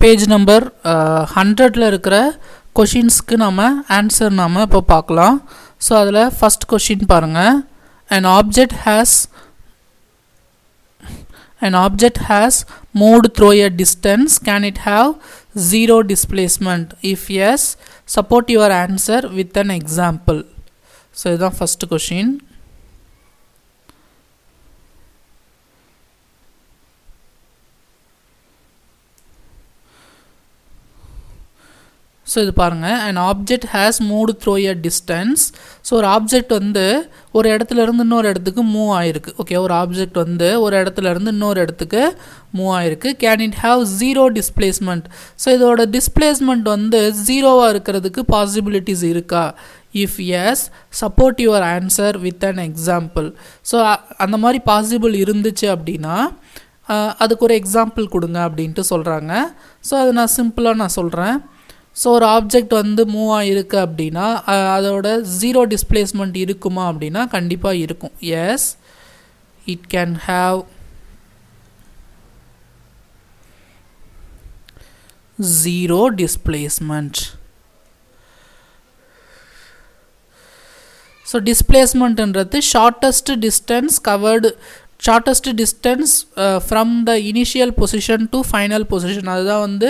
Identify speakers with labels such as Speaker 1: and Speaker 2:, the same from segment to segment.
Speaker 1: Page number 100ல் இருக்கிற கொஷின்ஸ்க்கு நம்ம answer நாம் இப்போ பார்க்கலாம். ஸோ அதில் ஃபஸ்ட் கொஷின் பாருங்கள். an object has moved through a distance. Can it have zero displacement? If yes, support your answer with an example. So இதுதான் first question. So இது பாருங்கள், an object has moved through a distance. So ஒரு object வந்து ஒரு இடத்துலேருந்து இன்னொரு இடத்துக்கு move ஆகிருக்கு. ஓகே, ஒரு ஆப்ஜெக்ட் வந்து ஒரு இடத்துலேருந்து இன்னொரு இடத்துக்கு மூவ் ஆகிருக்கு. Can it have zero displacement? So இதோட டிஸ்பிளேஸ்மெண்ட் வந்து ஜீரோவாக இருக்கிறதுக்கு பாசிபிலிட்டிஸ் இருக்கா? If yes, support your answer with an example. So அந்த மாதிரி பாசிபிள் இருந்துச்சு அப்படின்னா அதுக்கு ஒரு எக்ஸாம்பிள் கொடுங்க அப்படின்ட்டு சொல்கிறாங்க. ஸோ அது நான் சிம்பிளாக சொல்கிறேன். ஸோ ஒரு ஆப்ஜெக்ட் வந்து மூவ் ஆகிருக்கு அப்படின்னா அதோட ஜீரோ டிஸ்பிளேஸ்மெண்ட் இருக்குமா அப்படின்னா கண்டிப்பாக இருக்கும். Yes, it can have zero displacement. So டிஸ்பிளேஸ்மெண்ட்ன்றது shortest distance from the initial position to final position, அதுதான் வந்து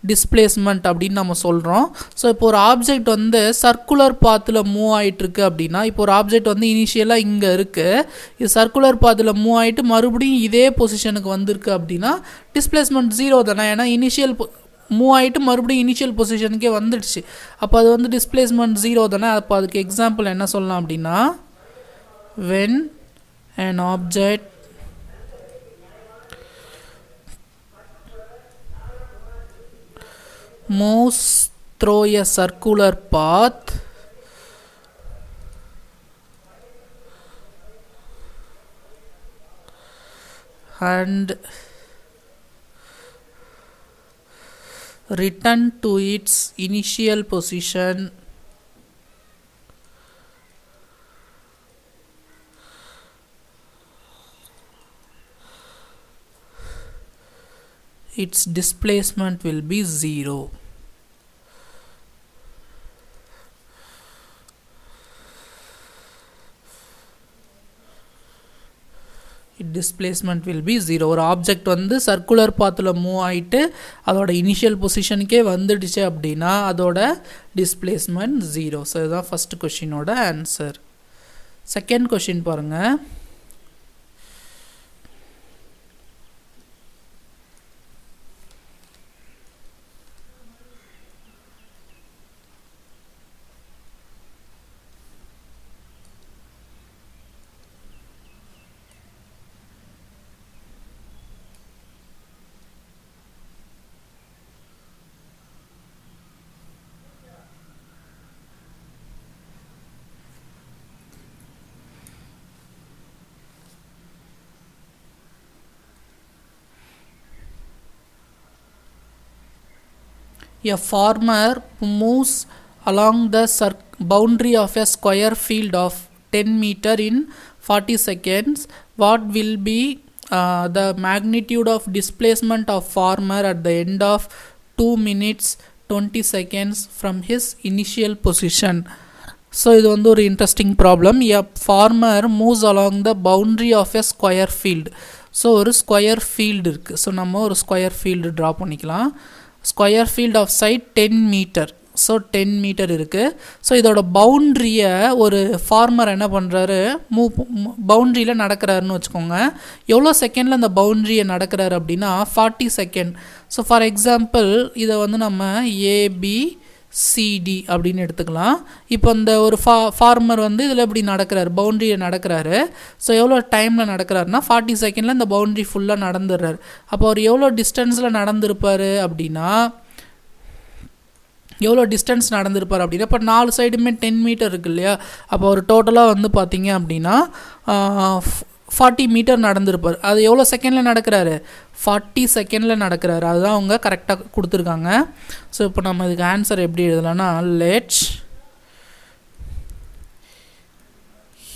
Speaker 1: டிஸ்பிளேஸ்மெண்ட் அப்படின்னு நம்ம சொல்கிறோம். ஸோ இப்போ ஒரு ஆப்ஜெக்ட் வந்து சர்க்குலர் பாத்தில் மூவ் ஆகிட்டுருக்கு அப்படின்னா, இப்போ ஒரு ஆப்ஜெக்ட் வந்து இனிஷியலாக இங்கே இருக்குது, இது சர்க்குலர் பாத்தில் மூவ் ஆகிட்டு மறுபடியும் இதே பொசிஷனுக்கு வந்திருக்கு அப்படின்னா டிஸ்பிளேஸ்மெண்ட் ஜீரோ தானே. ஏன்னா இனிஷியல் மூவ் ஆகிட்டு மறுபடியும் இனிஷியல் பொசிஷனுக்கே வந்துடுச்சு. அப்போ அது வந்து டிஸ்பிளேஸ்மெண்ட் ஜீரோ தானே. அப்போ அதுக்கு எக்ஸாம்பிள் என்ன சொல்லலாம் அப்படின்னா, when an object moves through a circular path and return to its initial position its displacement will be zero. Displacement will be zero. ஒரு ஆப்ஜெக்ட் வந்து சர்க்குலர் பாத்தில் மூவ் ஆகிட்டு அதோட இனிஷியல் பொசிஷனுக்கே வந்துடுச்சு அப்படின்னா அதோட டிஸ்பிளேஸ்மெண்ட் ஜீரோ. ஸோ இதுதான் ஃபஸ்ட் கொஷினோட ஆன்சர். செகண்ட் கொஷின் பாருங்கள். A farmer moves along the boundary of a square field of 10 meter in 40 seconds. What will be the magnitude of displacement of farmer at the end of 2 minutes 20 seconds from his initial position? So இது வந்து ஒரு interesting problem. A farmer moves along the boundary of a square field. So ஒரு square field இருக்குது. So நம்ம ஒரு square field draw பண்ணிக்கலாம். Square field of side 10 metre. So 10 metre இருக்குது. So இதோட பவுண்ட்ரியை ஒரு ஃபார்மர் என்ன பண்ணுறாரு, பவுண்ட்ரியில் நடக்கிறாருன்னு வச்சுக்கோங்க. எவ்வளோ செகண்டில் அந்த பவுண்ட்ரியை நடக்கிறாரு அப்படின்னா 40 செகண்ட். ஸோ ஃபார் எக்ஸாம்பிள் இதை வந்து நம்ம ஏபிசிடி அப்படின்னு எடுத்துக்கலாம். இப்போ இந்த ஒரு ஃபார்மர் வந்து இதில் இப்படி நடக்கிறாரு, பவுண்ட்ரியை நடக்கிறாரு. ஸோ எவ்வளோ டைமில் நடக்கிறாருன்னா 40 செகண்டில் இந்த பவுண்ட்ரி ஃபுல்லாக நடந்துடுறாரு. அப்போ அவர் எவ்வளோ டிஸ்டன்ஸில் நடந்திருப்பார் அப்படின்னா இப்போ 4 சைடுமே 10 மீட்டர் இருக்கு இல்லையா. அப்போ ஒரு டோட்டலாக வந்து பார்த்தீங்க அப்படின்னா 40 மீட்டர் நடந்திருப்பார். அது எவ்வளோ செகண்டில் நடக்கிறாரு, 40 செகண்டில் நடக்கிறாரு. அதுதான் அவங்க கரெக்டாக கொடுத்துருக்காங்க. ஸோ இப்போ நம்ம இதுக்கு ஆன்சர் எப்படி எழுதலாம்னா, let's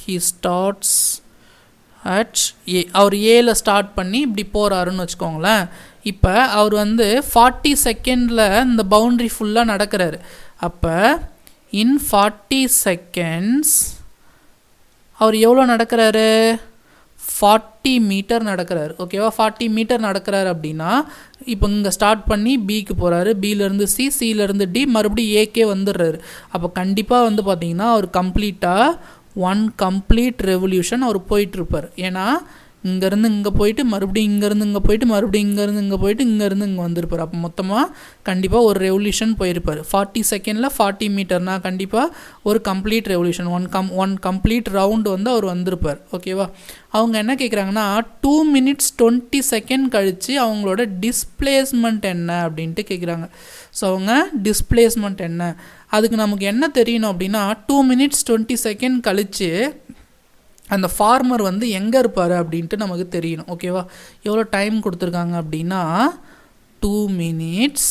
Speaker 1: he starts at A. அவர் ஏல ஸ்டார்ட் பண்ணி இப்படி போகிறாருன்னு வச்சுக்கோங்களேன். இப்போ அவர் வந்து 40 செகண்டில் இந்த பவுண்ட்ரி ஃபுல்லாக நடக்கிறாரு. அப்போ இன் 40 செகண்ட்ஸ் அவர் எவ்வளோ நடக்கிறாரு? 40 மீட்டர் நடக்கிறாரு. ஓகேவா? 40 மீட்டர் நடக்கிறாரு அப்படின்னா இப்போ இங்கே ஸ்டார்ட் பண்ணி பிக்கு போகிறாரு, பியிலேருந்து சி, சியிலேருந்து டி, மறுபடியும் ஏக்கே வந்துடுறாரு. அப்போ கண்டிப்பாக வந்து பார்த்திங்கன்னா அவர் கம்ப்ளீட்டாக 1 கம்ப்ளீட் ரெவல்யூஷன் அவர் போயிட்டுருப்பார். ஏன்னா இங்கேருந்து இங்கே போயிட்டு மறுபடியும் இங்கேருந்து இங்கே போயிட்டு மறுபடியும் இங்கேருந்து இங்கே போயிட்டு இங்கேருந்து இங்கே வந்திருப்பார். அப்போ மொத்தமாக கண்டிப்பாக ஒரு ரெவல்யூஷன் போயிருப்பார். 40 செகண்டில் 40 மீட்டர்னால் கண்டிப்பாக ஒரு complete revolution, one complete round வந்து அவர் வந்திருப்பார். ஓகேவா? அவங்க என்ன கேட்குறாங்கன்னா 2 minutes 20 செகண்ட் கழித்து அவங்களோட டிஸ்பிளேஸ்மெண்ட் என்ன அப்படின்ட்டு கேட்குறாங்க. ஸோ அவங்க டிஸ்பிளேஸ்மெண்ட் என்ன, அதுக்கு நமக்கு என்ன தெரியணும் அப்படின்னா 2 minutes 20 செகண்ட் கழித்து அந்த ஃபார்மர் வந்து எங்கே இருப்பார் அப்படின்ட்டு நமக்கு தெரியணும். ஓகேவா? எவ்வளோ டைம் கொடுத்துருக்காங்க அப்படின்னா 2 minutes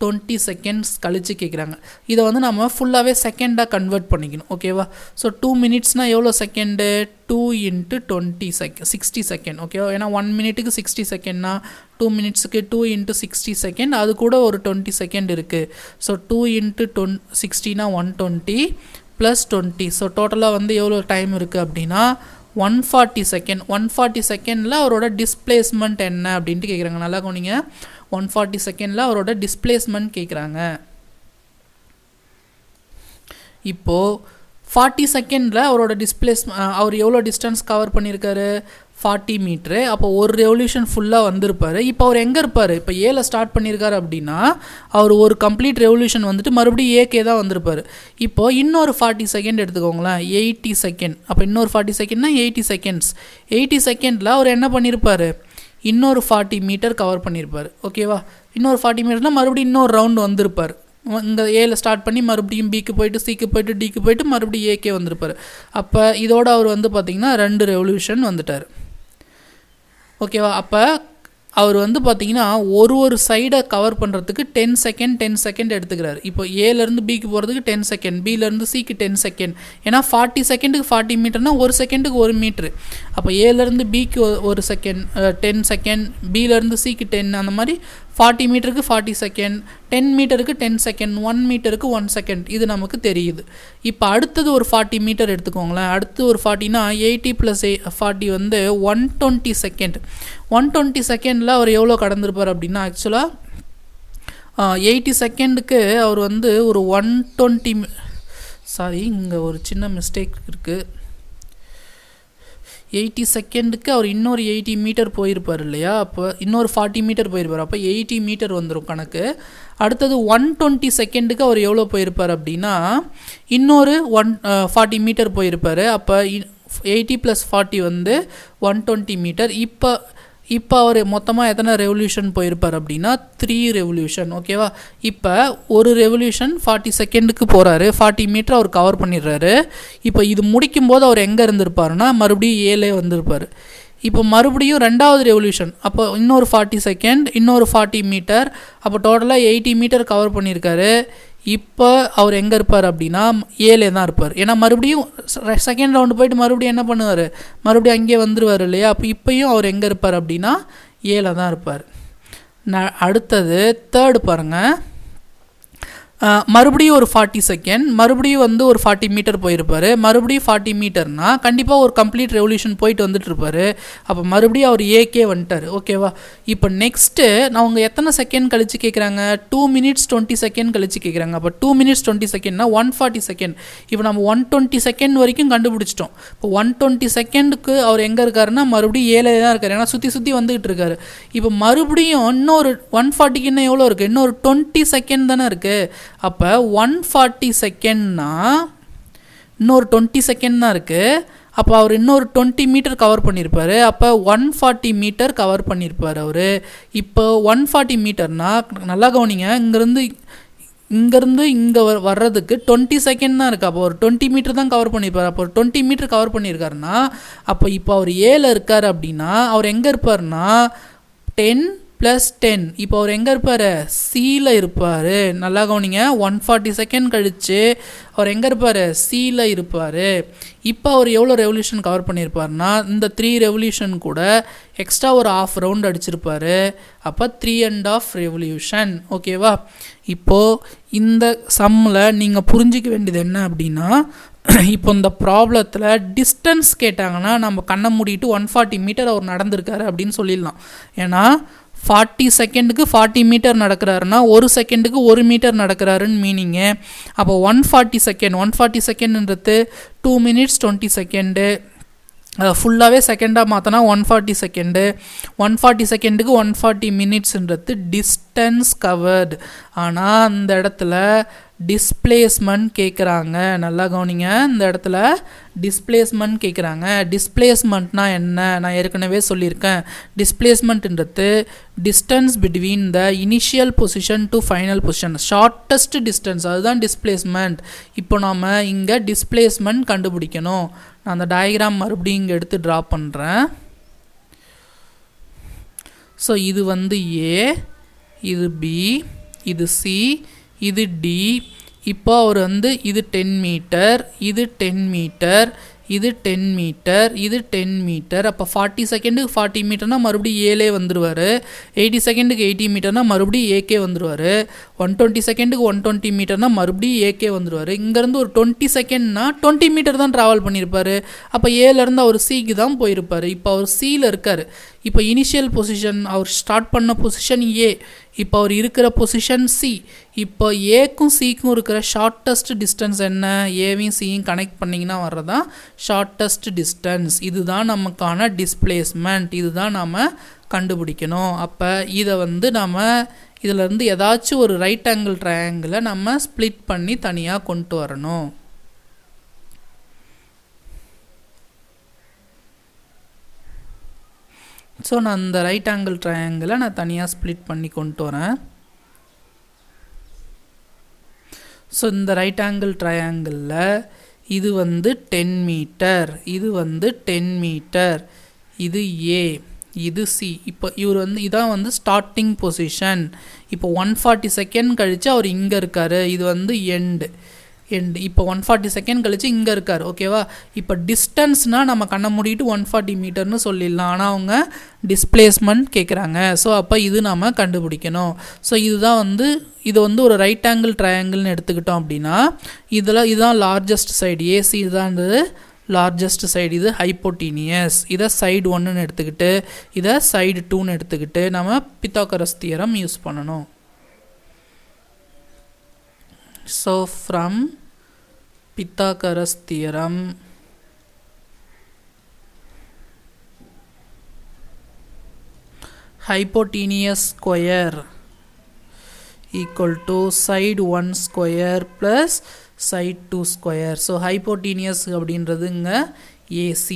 Speaker 1: 20 செகண்ட்ஸ் கழித்து கேட்குறாங்க. இதை வந்து நம்ம ஃபுல்லாகவே செகண்டாக கன்வெர்ட் பண்ணிக்கணும். ஓகேவா? ஸோ 2 minutesனால் எவ்வளோ செகண்டு? 2 × 20 second, 60 second. ஓகேவா? ஏன்னா 1 மினிட்டுக்கு 60 செகண்ட்னா 2 மினிட்ஸுக்கு 2 × 60 செகண்ட், அது கூட ஒரு 20 செகண்ட் இருக்குது. ஸோ 2 × 60னா 120 + 20. ஸோ டோட்டலாக வந்து எவ்வளோ டைம் இருக்குது அப்படின்னா 140 செகண்ட். 140 செகண்டில் அவரோட டிஸ்பிளேஸ்மெண்ட் என்ன அப்படின்ட்டு கேட்குறாங்க. நல்லா கவனிங்க, 140 செகண்டில் அவரோட டிஸ்பிளேஸ்மெண்ட் கேட்குறாங்க. இப்போது 40 செகண்டில் அவரோட அவர் எவ்வளோ டிஸ்டன்ஸ் கவர் பண்ணியிருக்காரு? 40 மீட்ரு. அப்போ ஒரு ரெவல்யூஷன் ஃபுல்லாக வந்திருப்பார். இப்போ அவர் எங்கே இருப்பார்? இப்போ ஏல ஸ்டார்ட் பண்ணியிருக்காரு அப்படின்னா அவர் ஒரு கம்ப்ளீட் ரெவல்யூஷன் வந்துட்டு மறுபடியும் ஏகே தான் வந்திருப்பார். இப்போது இன்னொரு 40 செகண்ட் எடுத்துக்கோங்களேன், 80 செகண்ட். அப்போ இன்னொரு 40 செகண்ட்னா 80 செகண்ட்ஸ். 80 செகண்டில் அவர் என்ன பண்ணியிருப்பார்? இன்னொரு 40 மீட்டர் கவர் பண்ணியிருப்பார். ஓகேவா? இன்னொரு 40 மீட்டர்னால் மறுபடியும் இன்னொரு ரவுண்டு வந்திருப்பார். இங்கே ஏல ஸ்டார்ட் பண்ணி மறுபடியும் பிக்கு போயிட்டு சிக்கு போயிட்டு டிக்கு போயிட்டு மறுபடியும் ஏகே வந்திருப்பார். அப்போ இதோட அவர் வந்து பார்த்திங்கன்னா 2 ரெவல்யூஷன் வந்துட்டார். ஓகேவா? அப்போ அவர் வந்து பார்த்திங்கன்னா ஒரு சைடை கவர் பண்ணுறதுக்கு 10 செகண்ட் எடுத்துக்கிறார். இப்போ ஏலேருந்து பிக்கு போகிறதுக்கு 10 செகண்ட், பியிலேருந்து சிக்கு 10 செகண்ட். ஏன்னா 40 செகண்டுக்கு 40 மீட்டர்னால் 1 செகண்டுக்கு 1 மீட்ரு. அப்போ ஏலேருந்து பிக்கு 1 செகண்ட் 10 செகண்ட், பியிலேருந்து சிக்கு 10, அந்த மாதிரி 40 மீட்டருக்கு 40 செகண்ட், 10 மீட்டருக்கு 10 செகண்ட், 1 மீட்டருக்கு 1 செகண்ட். இது நமக்கு தெரியுது. இப்போ அடுத்தது ஒரு 40 மீட்டர் எடுத்துக்கோங்களேன். அடுத்து ஒரு 40னா 80 + 40 வந்து 120 செகண்ட். 120 செகண்டில் அவர் எவ்வளோ கடந்திருப்பார் அப்படின்னா ஆக்சுவலாக 80 செகண்டுக்கு அவர் வந்து ஒரு 120 இங்கே ஒரு சின்ன மிஸ்டேக் இருக்குது. 80 செகண்டுக்கு அவர் இன்னொரு 80 மீட்டர் போயிருப்பார் இல்லையா? அப்போ இன்னொரு 40 மீட்டர் போயிருப்பார். அப்போ 80 மீட்டர் வந்துடும் கணக்கு. அடுத்தது 120 செகண்டுக்கு அவர் எவ்வளோ போயிருப்பார் அப்படின்னா இன்னொரு 40 மீட்டர் போயிருப்பார். அப்போ 80 + 40 வந்து 120 மீட்டர். இப்போ அவர் மொத்தமாக எத்தனை ரெவல்யூஷன் போயிருப்பார் அப்படின்னா 3 ரெவல்யூஷன். ஓகேவா? இப்போ ஒரு ரெவல்யூஷன் 40 செகண்டுக்கு போகிறாரு, 40 மீட்டர் அவர் கவர் பண்ணிடுறாரு. இப்போ இது முடிக்கும்போது அவர் எங்கே இருந்திருப்பாருன்னா மறுபடியும் ஏலே வந்திருப்பார். இப்போ மறுபடியும் 2வது ரெவல்யூஷன், அப்போ இன்னொரு 40 செகண்ட், இன்னொரு 40 மீட்டர், அப்போ டோட்டலாக 80 மீட்டர் கவர் பண்ணியிருக்காரு. இப்போ அவர் எங்கே இருப்பார் அப்படின்னா ஏலே தான் இருப்பார். ஏன்னா மறுபடியும் செகண்ட் ரவுண்டு போயிட்டு மறுபடியும் என்ன பண்ணுவார்? மறுபடியும் அங்கேயே வந்துடுவார் இல்லையா? அப்போ இப்போயும் அவர் எங்கே இருப்பார் அப்படின்னா ஏல தான் இருப்பார். அடுத்தது 3rd பாருங்கள். மறுபடியும் ஒரு 40 செகண்ட், மறுபடியும் வந்து ஒரு 40 மீட்டர் போயிருப்பார். மறுபடியும் 40 மீட்டர்னால் கண்டிப்பாக ஒரு கம்ப்ளீட் ரெவல்யூஷன் போயிட்டு வந்துட்டு இருப்பார். அப்போ மறுபடியும் அவர் ஏகே வந்துட்டார். ஓகேவா? இப்போ நெக்ஸ்ட்டு அவங்க எத்தனை செகண்ட் கழித்து கேட்குறாங்க? 2 minutes 20 செகண்ட் கழித்து கேட்குறாங்க. அப்போ 2 minutes 20 செகண்ட்னா 140 செகண்ட். இப்போ நம்ம 120 செகண்ட் வரைக்கும் கண்டுபிடிச்சிட்டோம். இப்போ 120 செகண்டுக்கு அவர் எங்கே இருக்காருன்னா மறுபடியும் ஏழே தான் இருக்கார். ஏன்னா சுற்றி வந்துக்கிட்டு இருக்காரு. இப்போ மறுபடியும் இன்னொரு 140க்கு இன்னும் எவ்வளோ இருக்குது? இன்னொரு 20 செகண்ட் தானே இருக்குது. அப்போ 140 செகண்ட்னா இன்னொரு 20 செகண்ட் தான் இருக்குது. அப்போ அவர் இன்னொரு 20 மீட்டர் கவர் பண்ணியிருப்பார். அப்போ 140 மீட்டர் கவர் பண்ணியிருப்பார் அவர். இப்போ 140 மீட்டர்னால் நல்லா கவனிங்க, இங்கேருந்து இங்கே வர்றதுக்கு 20 செகண்ட் தான் இருக்குது. அப்போ ஒரு 20 மீட்டர் தான் கவர் பண்ணியிருப்பார். அப்போ ஒரு 20 மீட்டர் கவர் பண்ணியிருக்காருன்னா அப்போ இப்போ அவர் ஏல இருக்கார் அப்படின்னா அவர் எங்கே இருப்பார்னா 10 ப்ளஸ் 10. இப்போ அவர் எங்கே இருப்பார்? சியில் இருப்பார். நல்லா கவனிங்க, 140 செகண்ட் கழித்து அவர் எங்கே இருப்பார்? சியில் இருப்பார். இப்போ அவர் எவ்வளோ ரெவல்யூஷன் கவர் பண்ணியிருப்பார்னா இந்த 3 ரெவல்யூஷன் கூட எக்ஸ்ட்ரா ஒரு ½ ரவுண்ட் அடிச்சிருப்பார். அப்போ 3½ ரெவல்யூஷன். ஓகேவா? இப்போது இந்த சம்மில் நீங்கள் புரிஞ்சிக்க வேண்டியது என்ன அப்படின்னா, இப்போ இந்த ப்ராப்ளத்தில் டிஸ்டன்ஸ் கேட்டாங்கன்னா நம்ம கண்ணை மூடிட்டு 140 மீட்டர் அவர் நடந்திருக்காரு அப்படின்னு சொல்லிடலாம். ஏன்னா 40 செகண்டுக்கு 40 மீட்டர் நடக்கிறாருன்னா 1 செகண்டுக்கு 1 மீட்டர் நடக்கிறாருன்னு மீனிங்கு. அப்போ 140 செகண்டுன்றது 2 minutes 20 செகண்டு. அதை ஃபுல்லாகவே செகண்டாக மாற்றினா 140 செகண்டு. 140 செகண்டுக்கு 140 மினிட்ஸ்ன்றது டிஸ்டன்ஸ் கவர்டு. ஆனால் அந்த இடத்துல டிஸ்பிளேஸ்மெண்ட் கேட்குறாங்க. நல்லா கவனிங்க, இந்த இடத்துல டிஸ்பிளேஸ்மெண்ட் கேட்குறாங்க. டிஸ்பிளேஸ்மெண்ட்னா என்ன? நான் ஏற்கனவே சொல்லியிருக்கேன். டிஸ்பிளேஸ்மெண்ட்ன்றது distance between the initial position to final position, shortest distance, அதுதான் டிஸ்பிளேஸ்மெண்ட். இப்போ நாம் இங்கே டிஸ்பிளேஸ்மெண்ட் கண்டுபிடிக்கணும். நான் அந்த டயக்ராம் மறுபடியும் இங்கே எடுத்து ட்ரா பண்ணுறேன். ஸோ இது வந்து ஏ, இது பி, இது சி, இது டி. இப்போ அவர் வந்து இது 10 மீட்டர், இது 10 மீட்டர், இது 10 மீட்டர், இது 10 மீட்டர். அப்போ 40 செகண்டுக்கு 40 மீட்டர்னால் மறுபடியும் ஏலே வந்துடுவார். 80 செகண்டுக்கு 80 மீட்டர்னால் மறுபடியும் ஏகே வந்துடுவார். 120 செகண்டுக்கு 120 மீட்டர்னால் மறுபடியும் ஏகே வந்துடுவார். இங்கேருந்து ஒரு 20 செகண்ட்னா 20 மீட்டர் தான் ட்ராவல் பண்ணியிருப்பார். அப்போ ஏலேருந்து அவர் சிக்கு தான் போயிருப்பார். இப்போ அவர் சியில் இருக்கார். இப்போ இனிஷியல் பொசிஷன் அவர் ஸ்டார்ட் பண்ண பொசிஷன் ஏ, இப்போ அவர் இருக்கிற பொசிஷன் சி. இப்போ ஏக்கும் சிக்கும் இருக்கிற ஷார்ட்டஸ்ட் டிஸ்டன்ஸ் என்ன? ஏவையும் சியும் கனெக்ட் பண்ணிங்கன்னா வர்றதான் ஷார்ட்டஸ்ட் டிஸ்டன்ஸ். இதுதான் நமக்கான டிஸ்பிளேஸ்மெண்ட். இதுதான் நாம் கண்டுபிடிக்கணும். அப்போ இதை வந்து நாம் இதிலேருந்து ஏதாச்சும் ஒரு ரைட் ஆங்கிள் ட்ரையாங்கிளை நம்ம ஸ்ப்ளிட் பண்ணி தனியாக கொண்டு வரணும். ஸோ நான் இந்த ரைட் ஆங்கிள் ட்ரையாங்கிளை நான் தனியாக ஸ்ப்ளிட் பண்ணி கொண்டு வரேன். ஸோ இந்த ரைட் ஆங்கிள் ட்ரையாங்கிளில் இது வந்து 10 மீட்டர், இது வந்து 10 மீட்டர், இது ஏ, இது சி. இப்போ இவர் வந்து இதான் வந்து ஸ்டார்டிங் பொசிஷன். இப்போ 140 செகண்ட் கழித்து அவர் இங்கே இருக்கார். இது வந்து எண்டு. இப்போ 140 செகண்ட் கழித்து இங்கே இருக்கார். ஓகேவா? இப்போ டிஸ்டன்ஸ்னால் நம்ம கண்ணை மூடிட்டு 140 மீட்டர்னு சொல்லிடலாம். ஆனால் அவங்க டிஸ்பிளேஸ்மெண்ட் கேட்குறாங்க. ஸோ அப்போ இது நாம் கண்டுபிடிக்கணும். ஸோ இதுதான் வந்து இது வந்து ஒரு ரைட் ஆங்கிள் ட்ரையாங்கிள்னு எடுத்துக்கிட்டோம் அப்படின்னா இதுதான் லார்ஜஸ்ட் சைடு. ஏசி இதுதான் லார்ஜஸ்ட் சைடு, இது ஹைப்போட்டீனியஸ். இதை சைடு 1ன்னு எடுத்துக்கிட்டு இதை சைடு 2ன்னு எடுத்துக்கிட்டு நம்ம பித்தாகரஸ் தியரம் யூஸ் பண்ணணும். So from Pythagoras theorem, hypotenuse square equal to side 1 square plus side 2 square. So hypotenuse அப்படின்றதுங்க AC.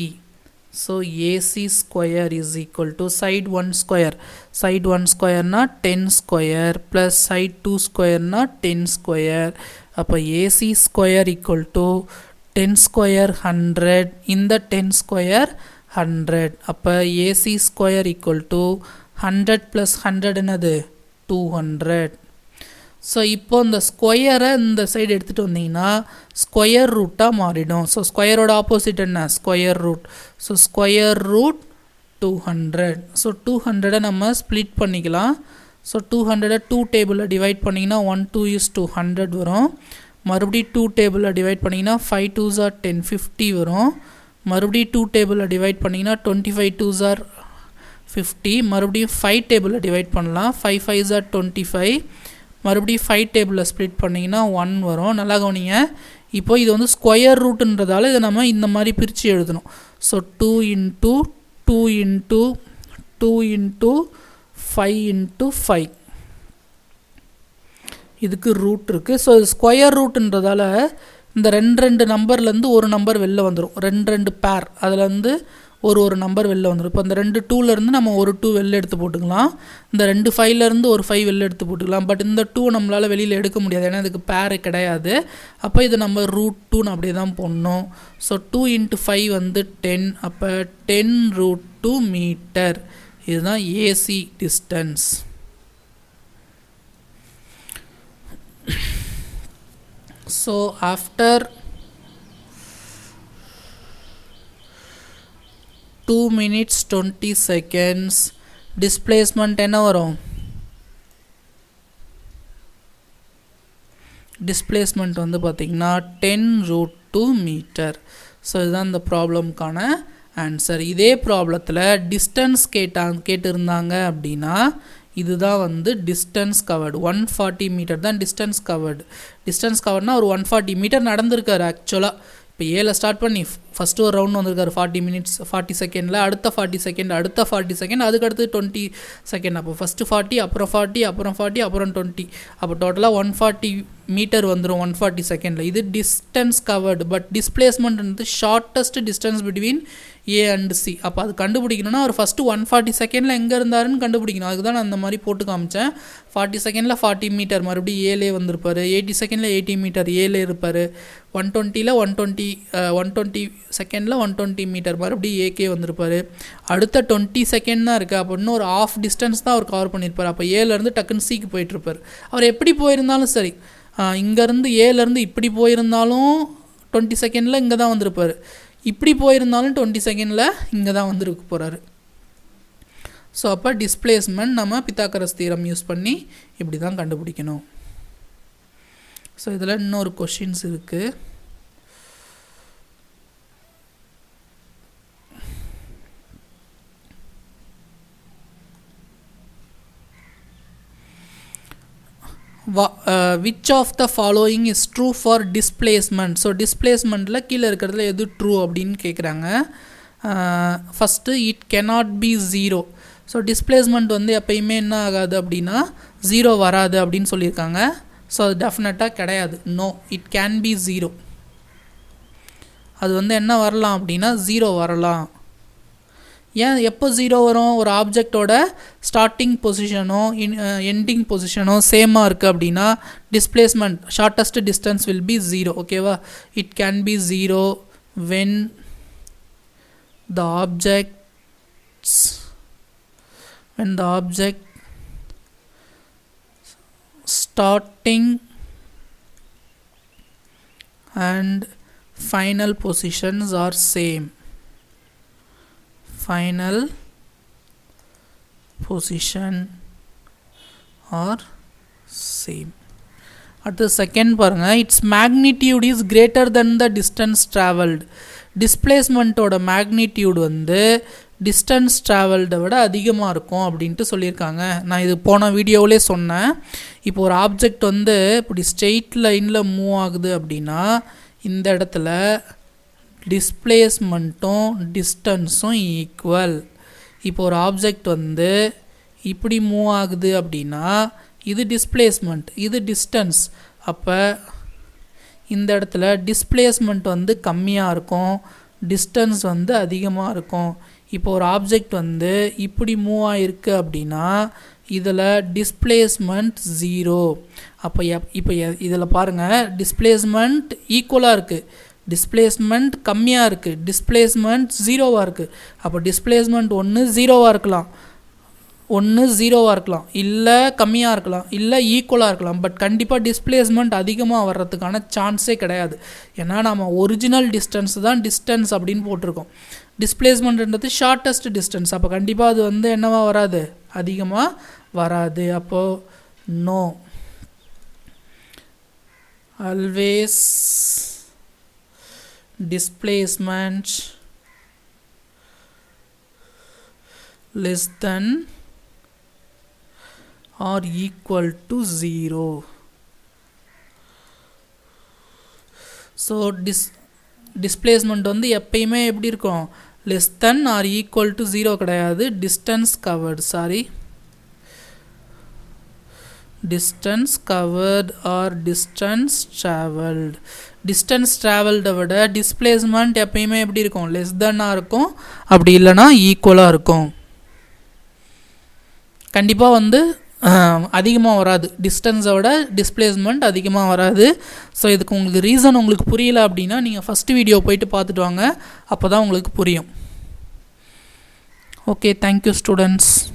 Speaker 1: So AC square is equal to side 1 square. Side 1 square na 10 square plus side 2 square na 10 square. அப்போ AC square equal to 10 square 100. இந்த 10 square 100. அப்போ AC square equal to 100 plus 100 என்னது 200. So இப்போ இந்த ஸ்கொயரை இந்த side எடுத்துகிட்டு வந்தீங்கன்னா ஸ்கொயர் ரூட்டாக மாறிடும். ஸோ ஸ்கொயரோட ஆப்போசிட் என்ன? Square root. So square root 200. So 200 நம்ம ஸ்ப்ளிட் பண்ணிக்கலாம். ஸோ 200 2 டேபிளில் டிவைட் பண்ணிங்கன்னா 1 2 is 200 வரும். மறுபடியும் 2 டேபிளில் டிவைட் பண்ணிங்கன்னா 5 2s are 10 50 வரும். மறுபடியும் 2 டேபிளில் டிவைட் பண்ணிங்கன்னா 25 2s are 50. மறுபடியும் 5 டேபிளில் டிவைட் பண்ணலாம். 5 5s are 25. மறுபடியும் 5 டேபிளில் ஸ்ப்ளிட் பண்ணிங்கன்னா 1 வரும். நல்லா கவனிங்க. இப்போ இது வந்து ஸ்கொயர் ரூட்டுன்றதால இதை நம்ம இந்த மாதிரி பிரித்து எழுதணும். So 2 into 2 into 2 into 5 into 5 இதுக்கு ரூட் இருக்குது. ஸோ இது ஸ்கொயர் ரூட்டுன்றதால இந்த ரெண்டு நம்பர்லேருந்து ஒரு நம்பர் வெளில வந்துடும். ரெண்டு பேர் அதுலேருந்து ஒரு நம்பர் வெளில வந்துடும். இப்போ இந்த 2 2லேருந்து நம்ம ஒரு 2 வெளில எடுத்து போட்டுக்கலாம். இந்த 2 5லேருந்து ஒரு 5 வெளில எடுத்து போட்டுக்கலாம். பட் இந்த 2 நம்மளால் வெளியில் எடுக்க முடியாது, ஏன்னா இதுக்கு பேர் கிடையாது. அப்போ இது நம்ம √2 அப்படியே தான் போடணும். ஸோ 2 into 5 வந்து 10. அப்போ 10 √2 மீட்டர் இதுதான் AC distance. So after 2 minutes 20 seconds displacement என்ன வரும்? டிஸ்பிளேஸ்மெண்ட் வந்து பார்த்திங்கன்னா 10√2 மீட்டர். ஸோ இதுதான் இந்த ப்ராப்ளம்க்கான ஆன்சர். இதே ப்ராப்ளத்தில் டிஸ்டன்ஸ் கேட்டிருந்தாங்க அப்படின்னா இதுதான் வந்து டிஸ்டன்ஸ் கவர்டு. 140 மீட்டர் தான் டிஸ்டன்ஸ் கவர்டு. டிஸ்டன்ஸ் கவர்னா ஒரு 140 மீட்டர் நடந்திருக்காரு ஆக்சுவலாக. இப்போ ஏல ஸ்டார்ட் பண்ணி ஃபஸ்ட்டு ஒரு ரவுண்ட் வந்திருக்காரு 40 minutes 40 செகண்டில், அடுத்த 40 செகண்ட், அடுத்த 40 செகண்ட், அதுக்கடுத்து 20 செகண்ட். அப்போ ஃபஸ்ட்டு 40, அப்புறம் 40, அப்புறம் 40, அப்புறம் 20. அப்போ டோட்டலாக 140 மீட்டர் வந்துடும் 140 செகண்டில். இது டிஸ்டன்ஸ் கவர்டு. பட் டிஸ்பிளேஸ்மெண்ட் வந்து shortest distance between A and C. அப்போ அது கண்டுபிடிக்கணும்னா அவர் ஃபஸ்ட்டு 140 செகண்டில் எங்கே இருந்தாருன்னு கண்டுபிடிக்கணும். அதுக்கு தான் நான் அந்த மாதிரி போட்டு காமிச்சேன். 40 செகண்டில் 40 மீட்டர் மறுபடியும் ஏலே வந்திருப்பார். 80 செகண்டில் 80 மீட்டர் ஏலே இருப்பார். 120ல் 120 செகண்டில் 120 மீட்டர் மறுபடியும் ஏகே வந்திருப்பார். அடுத்த 20 செகண்ட் தான் இருக்குது. அப்போ இன்னும் ஒரு ஆஃப் டிஸ்டன்ஸ் தான் அவர் கவர் பண்ணியிருப்பார். அப்போ ஏலேருந்து டக்குன்னு சிக்கு போயிட்டுருப்பார். அவர் எப்படி போயிருந்தாலும் சரி, இங்கேருந்து ஏலேருந்து இப்படி போயிருந்தாலும் 20 செகண்டில் இங்கே தான் வந்திருப்பார். இப்படி போயிருந்தாலும் 20 செகண்டில் இங்கே தான் வந்துருக்க போகிறாரு. ஸோ அப்போ டிஸ்பிளேஸ்மெண்ட் நம்ம பித்தாகரஸ் தியரம் யூஸ் பண்ணி இப்படி தான் கண்டுபிடிக்கணும். ஸோ இதில் இன்னொரு கொஷின்ஸ் இருக்குது. which of the following is true for displacement? So டிஸ்பிளேஸ்மெண்ட்டில் கீழே இருக்கிறதுல எது ட்ரூ அப்படின்னு கேட்குறாங்க. First it cannot be 0. So displacement வந்து எப்பயுமே என்ன ஆகாது அப்படின்னா 0 வராது அப்படின்னு சொல்லியிருக்காங்க. ஸோ அது டெஃபினட்டாக கிடையாது. No, it can be 0. அது வந்து என்ன வரலாம் அப்படின்னா 0 வரலாம். ஏன் எப்போ 0 வரும்? ஒரு ஆப்ஜெக்டோட ஸ்டார்டிங் பொசிஷனோ எண்டிங் பொசிஷனோ சேமாக இருக்குது அப்படின்னா displacement shortest distance will be 0. ஓகேவா? It can be 0 when the object starting and final positions are same. Final position are same. அடுத்து செகண்ட் பாருங்கள். Its magnitude is greater than the distance travelled. டிஸ்பிளேஸ்மெண்ட்டோட magnitude வந்து distance ட்ராவல்டை விட அதிகமாக இருக்கும் அப்படின்ட்டு சொல்லியிருக்காங்க. நான் இது போன வீடியோவிலே சொன்னேன். இப்போ ஒரு ஆப்ஜெக்ட் வந்து இப்படி ஸ்ட்ரெயிட் லைனில் மூவ் ஆகுது அப்படின்னா இந்த இடத்துல டிஸ்பிளேஸ்மெண்ட்டும் டிஸ்டன்ஸும் ஈக்குவல். இப்போ ஒரு ஆப்ஜெக்ட் வந்து இப்படி மூவ் ஆகுது அப்படின்னா இது டிஸ்பிளேஸ்மெண்ட், இது டிஸ்டன்ஸ். அப்போ இந்த இடத்துல டிஸ்பிளேஸ்மெண்ட் வந்து கம்மியாக இருக்கும், டிஸ்டன்ஸ் வந்து அதிகமாக இருக்கும். இப்போ ஒரு ஆப்ஜெக்ட் வந்து இப்படி மூவ் ஆகிருக்கு அப்படின்னா இதில் டிஸ்பிளேஸ்மெண்ட் 0. அப்போ இப்போ இதில் பாருங்கள், டிஸ்பிளேஸ்மெண்ட் ஈக்குவலாக இருக்குது, டிஸ்பிளேஸ்மெண்ட் கம்மியாக இருக்குது, டிஸ்பிளேஸ்மெண்ட் 0வாக இருக்குது. அப்போ டிஸ்பிளேஸ்மெண்ட் ஒன்று 0வாக இருக்கலாம், ஒன்று 0வாக இருக்கலாம், இல்லை கம்மியாக இருக்கலாம், இல்லை ஈக்குவலாக இருக்கலாம். பட் கண்டிப்பாக டிஸ்பிளேஸ்மெண்ட் அதிகமாக வர்றதுக்கான சான்ஸே கிடையாது. ஏன்னா நம்ம ஒரிஜினல் டிஸ்டன்ஸ் தான் டிஸ்டன்ஸ் அப்படின்னு போட்டிருக்கோம். டிஸ்பிளேஸ்மெண்ட்ன்றது ஷார்ட்டஸ்ட் டிஸ்டன்ஸ். அப்போ கண்டிப்பாக அது வந்து என்னவா வராது, அதிகமாக வராது. அப்போது no, always displacement less than or equal to 0. So displacement வந்து எப்பயுமே எப்படி இருக்கும், less than or equal to 0 கிடையாது. distance covered distance covered or distance traveled. distance traveled விட displacement எப்பயுமே எப்படி இருக்கும், less than இருக்கும், அப்படி இல்லைனா ஈக்குவலாக இருக்கும். கண்டிப்பாக வந்து அதிகமாக வராது, டிஸ்டன்ஸை விட டிஸ்பிளேஸ்மெண்ட் அதிகமாக வராது. ஸோ இதுக்கு உங்களுக்கு ரீசன் உங்களுக்கு புரியல அப்படின்னா நீங்கள் ஃபஸ்ட்டு வீடியோ போயிட்டு பார்த்துட்டு வாங்க, அப்போ தான் உங்களுக்கு புரியும். Okay, thank you students.